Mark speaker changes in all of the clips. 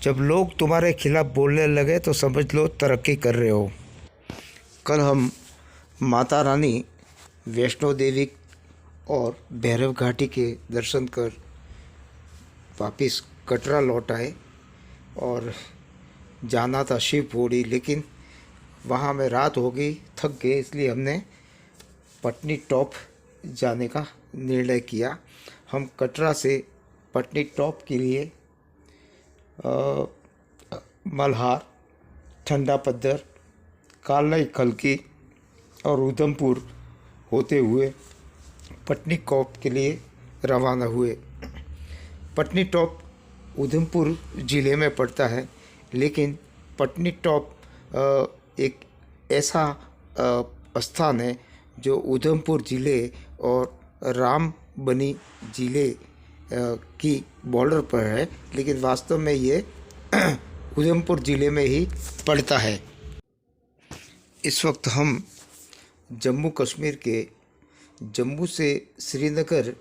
Speaker 1: जब लोग तुम्हारे खिलाफ बोलने लगे तो समझ लो तरक्की कर रहे हो। कल हम माता रानी वैष्णो देवी और भैरव घाटी के दर्शन कर वापिस कटरा लौट आए और जाना था शिवपुरी, लेकिन वहाँ में रात हो गई, थक गए, इसलिए हमने पटनी टॉप जाने का निर्णय किया। हम कटरा से पटनी टॉप के लिए मल्हार, ठंडा पत्थर, कालई खलकी और उधमपुर होते हुए पटनी टॉप के लिए रवाना हुए। पटनी टॉप उधमपुर ज़िले में पड़ता है, लेकिन पटनी टॉप एक ऐसा स्थान है जो उधमपुर ज़िले और रामबनी ज़िले की बॉर्डर पर है, लेकिन वास्तव में ये उधमपुर ज़िले में ही पड़ता है। इस वक्त हम जम्मू कश्मीर के जम्मू से श्रीनगर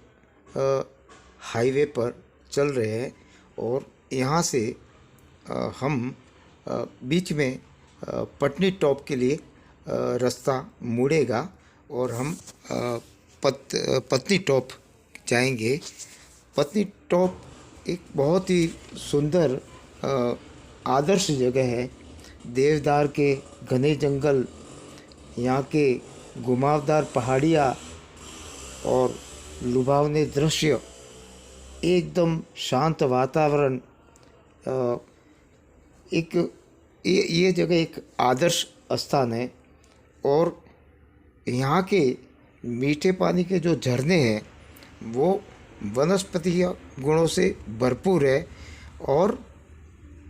Speaker 1: हाईवे पर चल रहे हैं और यहाँ से हम बीच में पटनी टॉप के लिए रास्ता मुड़ेगा और हम पटनी टॉप जाएंगे। पटनी टॉप एक बहुत ही सुंदर आदर्श जगह है। देवदार के घने जंगल, यहाँ के घुमावदार पहाड़ियाँ और लुभावने दृश्य, एकदम शांत वातावरण, ये जगह एक आदर्श स्थान है। और यहाँ के मीठे पानी के जो झरने हैं वो वनस्पतीय गुणों से भरपूर है और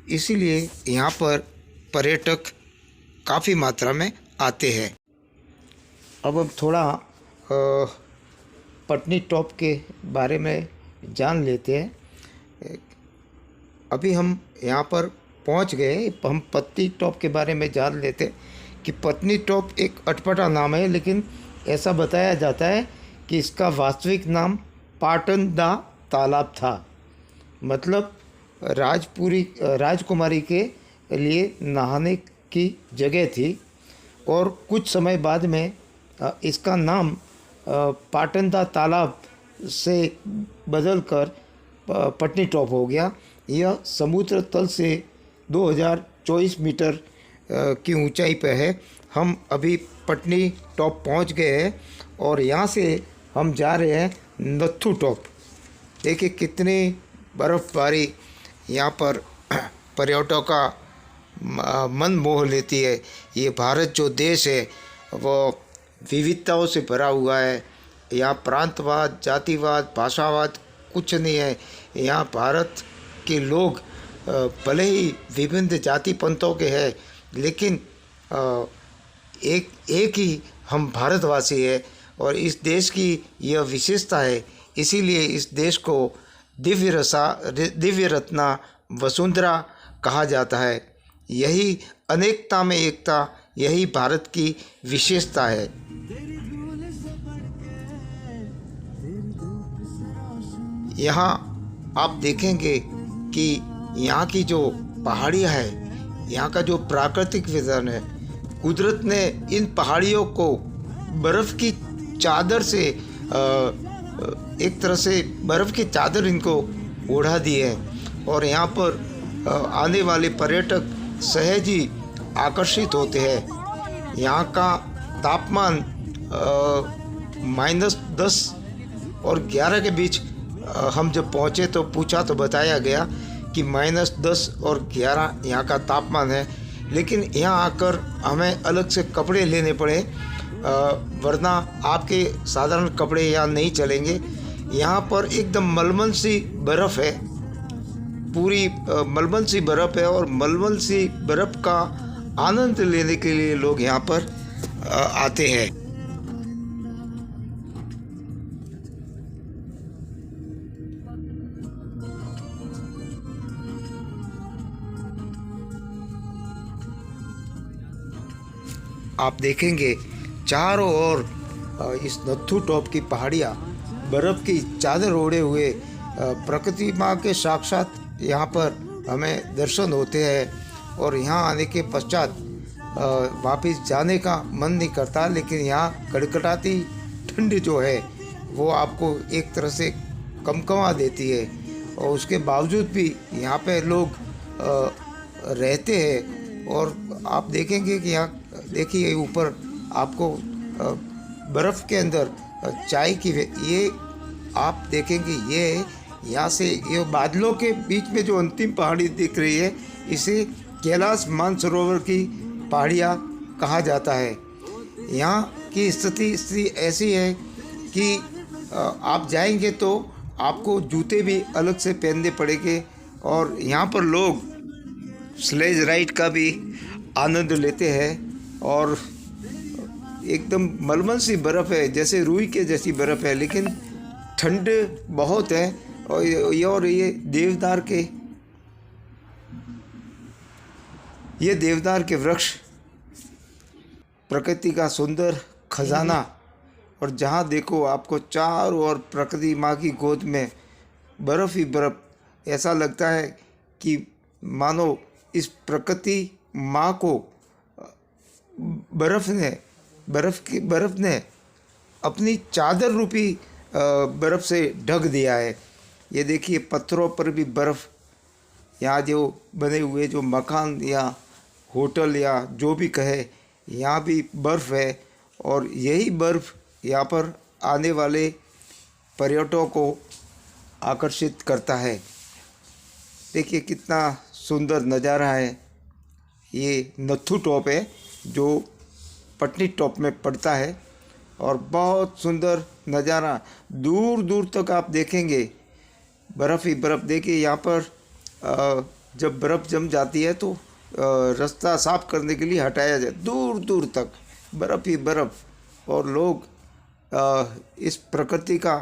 Speaker 1: इसीलिए यहाँ पर पर्यटक काफ़ी मात्रा में आते हैं। अब हम थोड़ा पटनी टॉप के बारे में जान लेते हैं। अभी हम यहाँ पर पहुँच गए, हम पटनी टॉप के बारे में जान लेते हैं कि पटनी टॉप एक अटपटा नाम है, लेकिन ऐसा बताया जाता है कि इसका वास्तविक नाम पाटन दा तालाब था। मतलब राजकुमारी के लिए नहाने की जगह थी और कुछ समय बाद में इसका नाम पाटन दा तालाब से बदलकर पटनी टॉप हो गया। यह समुद्र तल से 2024 मीटर की ऊंचाई पर है। हम अभी पटनी टॉप पहुंच गए हैं और यहाँ से हम जा रहे हैं नत्थू टॉप। देखिए कितनी बर्फ़बारी यहाँ पर पर्यटकों का मन मोह लेती है। ये भारत जो देश है वो विविधताओं से भरा हुआ है। यहाँ प्रांतवाद, जातिवाद, भाषावाद कुछ नहीं है। यहाँ भारत के लोग भले ही विभिन्न जाति पंथों के हैं, लेकिन एक ही हम भारतवासी है और इस देश की यह विशेषता है। इसीलिए इस देश को दिव्य रत्ना वसुंधरा कहा जाता है। यही अनेकता में एकता, यही भारत की विशेषता है। यहाँ आप देखेंगे कि यहाँ की जो पहाड़ियाँ है, यहाँ का जो प्राकृतिक विधान है, कुदरत ने इन पहाड़ियों को बर्फ़ की चादर से एक तरह से बर्फ़ की चादर इनको ओढ़ा दी है और यहाँ पर आने वाले पर्यटक सहज ही आकर्षित होते हैं। यहाँ का तापमान -10 और 11 के बीच हम जब पहुँचे तो पूछा तो बताया गया कि -10 और 11 यहाँ का तापमान है। लेकिन यहाँ आकर हमें अलग से कपड़े लेने पड़े, वरना आपके साधारण कपड़े यहाँ नहीं चलेंगे। यहाँ पर एकदम मलमल सी बर्फ़ है, पूरी मलमल सी बर्फ़ है और मलमल सी बर्फ़ का आनंद लेने के लिए लोग यहाँ पर आते हैं। आप देखेंगे चारों ओर इस नत्थू टॉप की पहाड़ियाँ बर्फ़ की चादर ओढ़े हुए प्रकृति माँ के साक्षात यहाँ पर हमें दर्शन होते हैं और यहाँ आने के पश्चात वापस जाने का मन नहीं करता। लेकिन यहाँ कड़कड़ाती ठंड जो है वो आपको एक तरह से कमकमा देती है, और उसके बावजूद भी यहाँ पे लोग रहते हैं। और आप देखेंगे कि यहाँ देखिए ऊपर आपको बर्फ़ के अंदर चाय की ये आप देखेंगे, ये यहाँ से ये बादलों के बीच में जो अंतिम पहाड़ी दिख रही है इसे कैलाश मानसरोवर की पहाड़ियाँ कहा जाता है। यहाँ की स्थिति ऐसी है कि आप जाएंगे तो आपको जूते भी अलग से पहनने पड़ेंगे, और यहाँ पर लोग स्लेज राइड का भी आनंद लेते हैं। और एकदम मलमल सी बर्फ़ है, जैसे रुई के जैसी बर्फ़ है, लेकिन ठंड बहुत है। और ये देवदार के वृक्ष प्रकृति का सुंदर खजाना, और जहाँ देखो आपको चारों ओर प्रकृति माँ की गोद में बर्फ़ ही बर्फ़। ऐसा लगता है कि मानो इस प्रकृति माँ को बर्फ़ ने अपनी चादर रूपी बर्फ़ से ढक दिया है। ये देखिए पत्थरों पर भी बर्फ़, यहाँ जो बने हुए जो मकान या होटल या जो भी कहे, यहाँ भी बर्फ़ है। और यही बर्फ़ यहाँ पर आने वाले पर्यटकों को आकर्षित करता है। देखिए कितना सुंदर नज़ारा है। ये नथू टॉप है जो पटनी टॉप में पड़ता है, और बहुत सुंदर नज़ारा, दूर दूर तक आप देखेंगे बर्फ़ ही बर्फ़। देखिए यहाँ पर जब बर्फ़ जम जाती है तो रास्ता साफ करने के लिए हटाया जाए, दूर दूर तक बर्फ़ ही बर्फ़। और लोग इस प्रकृति का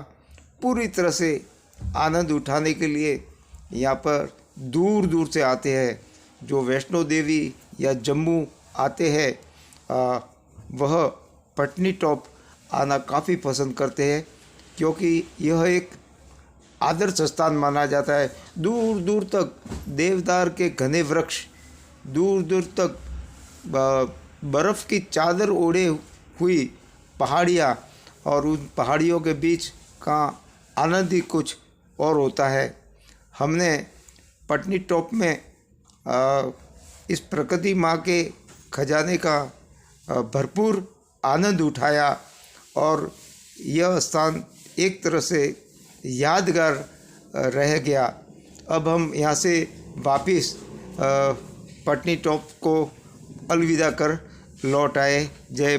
Speaker 1: पूरी तरह से आनंद उठाने के लिए यहाँ पर दूर दूर से आते हैं। जो वैष्णो देवी या जम्मू आते हैं वह पटनी टॉप आना काफ़ी पसंद करते हैं, क्योंकि यह एक आदर्श स्थान माना जाता है। दूर दूर तक देवदार के घने वृक्ष, दूर दूर तक बर्फ़ की चादर ओढ़े हुई पहाड़ियाँ, और उन पहाड़ियों के बीच का आनंद ही कुछ और होता है। हमने पटनी टॉप में इस प्रकृति माँ के खजाने का भरपूर आनंद उठाया, और यह स्थान एक तरह से यादगार रह गया। अब हम यहाँ से वापस पटनी टॉप को अलविदा कर लौट आए। जय